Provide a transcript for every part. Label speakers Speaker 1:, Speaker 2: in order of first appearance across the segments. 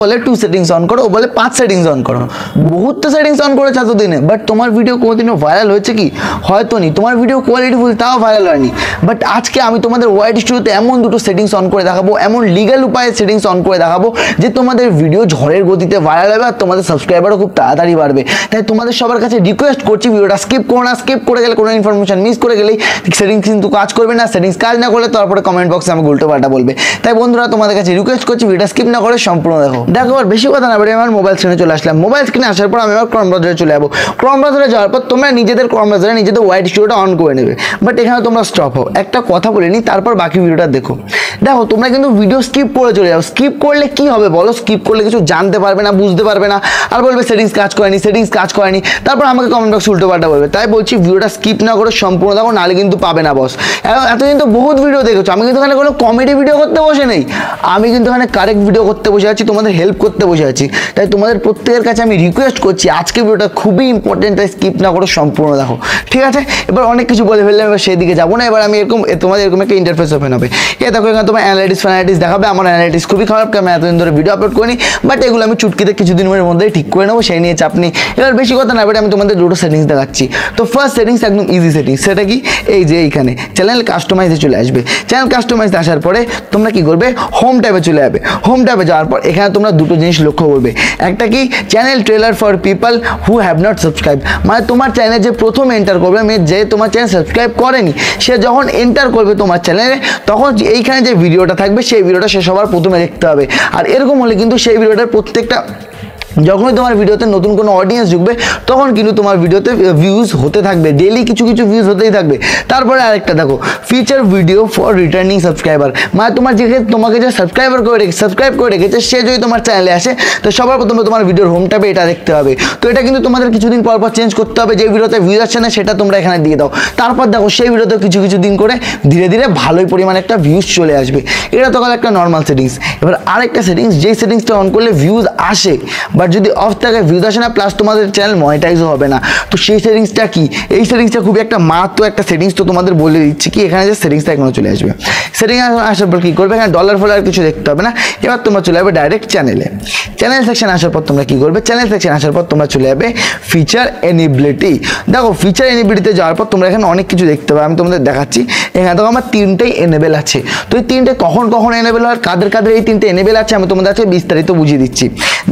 Speaker 1: বলে 2 settings on করো, ও বলে 5 সেটিংস অন করো। বহুত তো সেটিংস অন করেছে এতদিনে, বাট তোমার ভিডিও কোনোদিনও ভাইরাল হয়েছে কি? হয়তো নি। তোমার ভিডিও কোয়ালিটিফুল, তাও ভাইরাল হয়নি। বাট আজকে আমি তোমাদের ওয়াইড স্টুডিওতে এমন দুটো সেটিংস অন করে দেখাবো, এমন লিগ্যাল উপায়ে সেটিংস অন করে দেখাবো যে তোমাদের ভিডিও ঝড়ের গতিতে ভাইরাল হবে আর তোমাদের সাবস্ক্রাইবারও খুব তাড়াতাড়ি বাড়বে। তাই তোমাদের সবার কাছে রিকোয়েস্ট করছি, ভিডিওটা স্কিপ করো না। স্কিপ করে গেলে, কোনো ইনফরমেশন মিস করে গেলেই সেটিংস কিন্তু কাজ করবে না। সেটিংস কাজ না করলে তারপরে কমেন্ট বক্সে আমাকে উল্টো পাল্টা বলবে। তাই বন্ধুরা, তোমাদের কাছে রিকোয়েস্ট করছি, ভিডিওটা স্কিপ না করে সম্পূর্ণ দেখো। আর বেশি কথা না বলে আমার মোবাইল স্ক্রিনে চলে আসলাম। মোবাইল স্ক্রিনে আসার পর আমি আমার ক্রোম ব্রাউজারে চলে যাবো। ক্রোম ব্রাউজারে যাওয়ার পর তোমরা নিজেদের ক্রোম ব্রাউজারে নিজেদের ওয়াইড স্টুডিওটা অন করে নেবে। বাট এখানে তোমরা স্টপ হও, একটা কথা বলে নিই, তারপর বাকি ভিডিওটা দেখো। দেখো, তোমরা কিন্তু ভিডিও স্কিপ করে চলে যাও। স্কিপ করলে কি হবে বলো? স্কিপ করলে কিছু জানতে পারবে না, বুঝতে পারবে না, আর বলবে সেটিংস কাজ করেনি, সেটিংস কাজ করেনি, তারপর আমাকে কমেন্ট বক্সে উল্টো পাল্টা বলবে। তাই বলছি, ভিডিওটা স্কিপ না করে সম্পূর্ণ দেখো, নাহলে কিন্তু পাবে না বস। এতদিন তো বহুত ভিডিও দেখেছো, আমি কিন্তু এখানে কোনো কমেডি ভিডিও করতে বসে নেই, আমি কিন্তু এখানে কারেক্ট ভিডিও করতে বসে আছি, তোমাদের হেল্প করতে বসে আছি। তাই তোমাদের প্রত্যেকের কাছে আমি রিকোয়েস্ট করছি, আজকে ভিডিওটা খুবই ইম্পর্টেন্ট, তাই স্কিপ না করে সম্পূর্ণ দেখো, ঠিক আছে? এবার অনেক কিছু বলে ফেললাম, এবার সেদিকে যাবো না। এবার আমি এরকম তোমাদের এরকম একটা ইন্টারফেস ওপেন হবে। দেখো, এখানে তোমার অ্যানালাইটিক্স দেখাবে। আমার অ্যানালাইটিক্স খুবই খারাপ, কারণ আমি এতদিন ধরে ভিডিও আপলোড করিনি। বাট এগুলো আমি চুটকিতে কিছুদিনের মধ্যেই ঠিক করে নেবো, সেই নিয়ে চাপ নেই। এবার বেশি কথা না বলে আমি তোমাদের দুটো সেটিংস দেখাচ্ছি। তো ফার্স্ট সেটিংস একদম ইজি সেটিংস। সেটা কি? এই যে এইখানে চ্যানেল কাস্টমাইজে চলে আসবে। চ্যানেল কাস্টমাইজে আসার পরে তোমরা কি করবে? হোম ট্যাবে চলে যাবে। হোম ট্যাবে যাওয়ার পর এখানে তোমরা দুটো জিনিস লক্ষ্য করবে। একটা কি? Channel trailer for people who have not subscribe. মানে তোমার চ্যানেলে যে প্রথম এন্টার করবে, যে তোমার চ্যানেল সাবস্ক্রাইব করেনি, সে যখন এন্টার করবে তোমার চ্যানেলে, তখন এইখানে যে ভিডিওটা থাকবে সেই ভিডিওটা সে সবার প্রথমে দেখতে হবে। আর এরকম হলে কিন্তু সেই ভিডিওটার প্রত্যেকটা, যখনই তোমার ভিডিওতে নতুন কোনো অডিয়েন্স ঢুকবে, তখন কিন্তু তোমার ভিডিওতে ভিউজ হতে থাকবে, ডেইলি কিছু কিছু ভিউজ হতেই থাকবে। তারপরে আরেকটা দেখো, feature video for returning subscriber. মানে তোমাকে যে সাবস্ক্রাইব করে রেখেছে, সে যদি তোমার চ্যানেলে আসে, তো সবার প্রথমে তোমার ভিডিওর হোম ট্যাবে এটা দেখতে হবে। তো এটা কিন্তু তোমাদের কিছুদিন পর পর চেঞ্জ করতে হবে। যে ভিডিওতে ভিউজ আসছে না, সেটা তোমরা এখানে দিয়ে দাও। তারপর দেখো, সেই ভিডিওতে কিছু কিছু দিন করে ধীরে ধীরে ভালোই পরিমাণে একটা ভিউজ চলে আসবে। এটা তো একটা নর্মাল সেটিংস। এবার আরেকটা সেটিংস, যেই সেটিংসটা অন করলে ভিউজ আসে, বাট যদি অফ থাকে ভিউজ আসে না, প্লাস তোমাদের চ্যানেল মনিটাইজও হবে না। তো সেই সেটিংসটা কি? এই সেটিংসটা খুবই একটা মারাত্মক একটা সেটিংস। তো তোমাদের বলে দিচ্ছি কি, এখানে যে সেটিংসটা এখানে চলে আসবে। সেটিংস আসার পর কী করবে? এখানে ডলার ফলার কিছু দেখতে হবে না। এবার তোমরা চলে যাবে ডাইরেক্ট চ্যানেলে। চ্যানেল সেকশন আসার পর তোমরা কী করবে? চ্যানেল সেকশন আসার পর তোমরা চলে যাবে ফিচার এনেবিলিটি। দেখো, ফিচার এনেবিলিটিতে যাওয়ার পর তোমরা এখানে অনেক কিছু দেখতে পাবে। আমি তোমাদের দেখাচ্ছি। এখানে দেখো, আমার তিনটেই এনেবেল আছে। তো এই তিনটে কখন কখন এনেবেল হয়, কাদের কাদের এই তিনটে এনেবেল আছে, আমি তোমাদের কাছে বিস্তারিত বুঝিয়ে দিচ্ছি।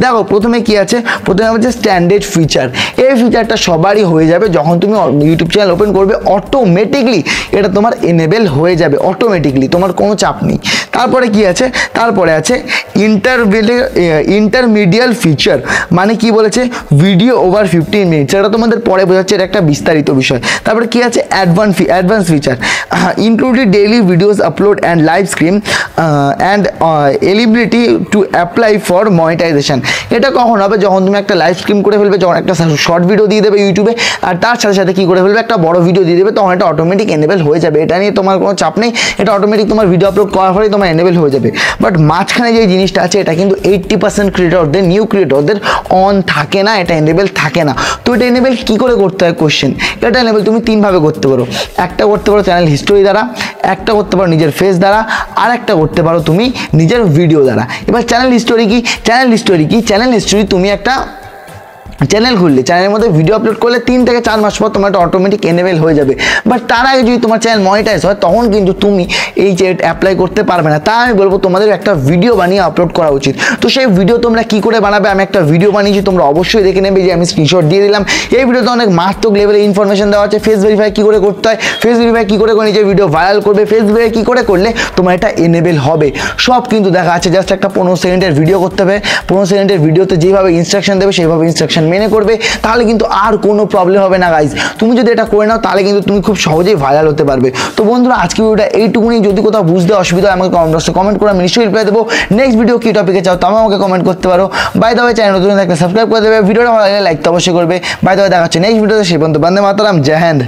Speaker 1: দেখো, প্রথমে কি আছে? প্রথমে হচ্ছে স্ট্যান্ডার্ড ফিচার। এই ফিচারটা সবারই হয়ে যাবে যখন তুমি ইউটিউব চ্যানেল ওপেন করবে, অটোমেটিকলি এটা তোমার এনেবেল হয়ে যাবে, অটোমেটিকলি, তোমার কোনো চাপ নেই। তারপরে কি আছে? তারপরে আছে ইন্টারমিডিয়াল ফিচার। মানে কি বলেছে? Video over 15 minute. সেটা তোমাদের পরে বোঝাচ্ছে, এটা একটা বিস্তারিত বিষয়। তারপরে কি আছে? Advance feature, included daily videos upload and live stream and eligibility to apply for monetization. এটা কখন হবে? যখন তুমি একটা লাইভ স্ট্রিম করে ফেলবে, যখন একটা শর্ট ভিডিও দিয়ে দেবে ইউটিউবে, আর তার সাথে সাথে কী করে ফেলবে? একটা বড় ভিডিও দিয়ে দেবে, তখন এটা অটোমেটিক এনেবেল হয়ে যাবে। এটা নিয়ে তোমার কোনো চাপ নেই, এটা অটোমেটিক তোমার ভিডিও আপলোড করার ফলেই তোমার এনেবেল হয়ে যাবে। বাট মাঝখানে যে জিনিসটা আছে, এটা কিন্তু 80% ক্রিয়েটরদের, নিউ ক্রিয়েটরদের অন থাকে না, এটা এনেবেল থাকে না। তো এটা এনেবেল কী করে করতে হয়? কোশ্চেন। এটা এনেবেল তুমি তিনভাবে করতে পারো। একটা করতে পারো চ্যানেল হিস্টোরি দ্বারা, একটা করতে পারো নিজের ফেস দ্বারা, আর একটা করতে পারো তুমি নিজের ভিডিও দ্বারা। এবার চ্যানেল হিস্টোরি কি? চ্যানেল হিস্টোরি তুমি একটা চ্যানেল খুললে, চ্যানেলের মধ্যে ভিডিও আপলোড করলে 3 থেকে 4 মাস পর তোমার একটা অটোমেটিক এনেবেল হয়ে যাবে। বাট তার আগে যদি তোমার চ্যানেল মনিটাইজ হয়, তখন কিন্তু তুমি এই যে অ্যাপ্লাই করতে পারবে না। তাই আমি বলবো তোমাদের একটা ভিডিও বানিয়ে আপলোড করা উচিত। তো সেই ভিডিও তোমরা কি করে বানাবে? আমি একটা ভিডিও বানিয়েছি, তোমরা অবশ্যই দেখে নেবে, যে আমি স্ক্রিনশট দিয়ে দিলাম। এই ভিডিওতে অনেক মারাত্মক লেভেলে ইনফরমেশন দেওয়া আছে। ফেস ভেরিফাই কী করে করতে হয়, ফেস ভেরিফাই কী করে নিজের ভিডিও ভাইরাল করবে, ফেস ভেরিফাই কী করে করলে তোমার এটা এনেবেল হবে, সব কিন্তু দেখা আছে। জাস্ট একটা 15 সেকেন্ডের ভিডিও করতে হবে। 15 সেকেন্ডের ভিডিওতে যেভাবে ইনস্ট্রাকশন দেবে, সেইভাবে ইনস্ট্রাকশন মেনে করবে, তাহলে কিন্তু আর কোনো প্রবলেম হবে না গাইজ। তুমি যদি এটা করে নাও, তাহলে কিন্তু তুমি খুব সহজেই ভাইরাল হতে পারবে। তো বন্ধুরা, আজকে ভিডিওটা এইটুকুনি। যদি কোথাও বুঝতে অসুবিধা হয়, আমাকে কমেন্ট বক্সে কমেন্ট করে আমি নিশ্চয়ই রিপ্লাই দেবো। নেক্সট ভিডিও কী টপিকে চাও, তাও আমাকে কমেন্ট করতে পারো। বাই দ্য ওয়ে, চ্যানেল নতুন থাকলে সাবস্ক্রাইব করে দেবে। ভিডিওটা ভালো লাগলে লাইক তো অবশ্যই করবে। বাই দ্য ওয়ে, দেখা হচ্ছে নেক্সট ভিডিওতে। সেই পর্যন্ত বন্দে মাতরম, জয় হিন্দ।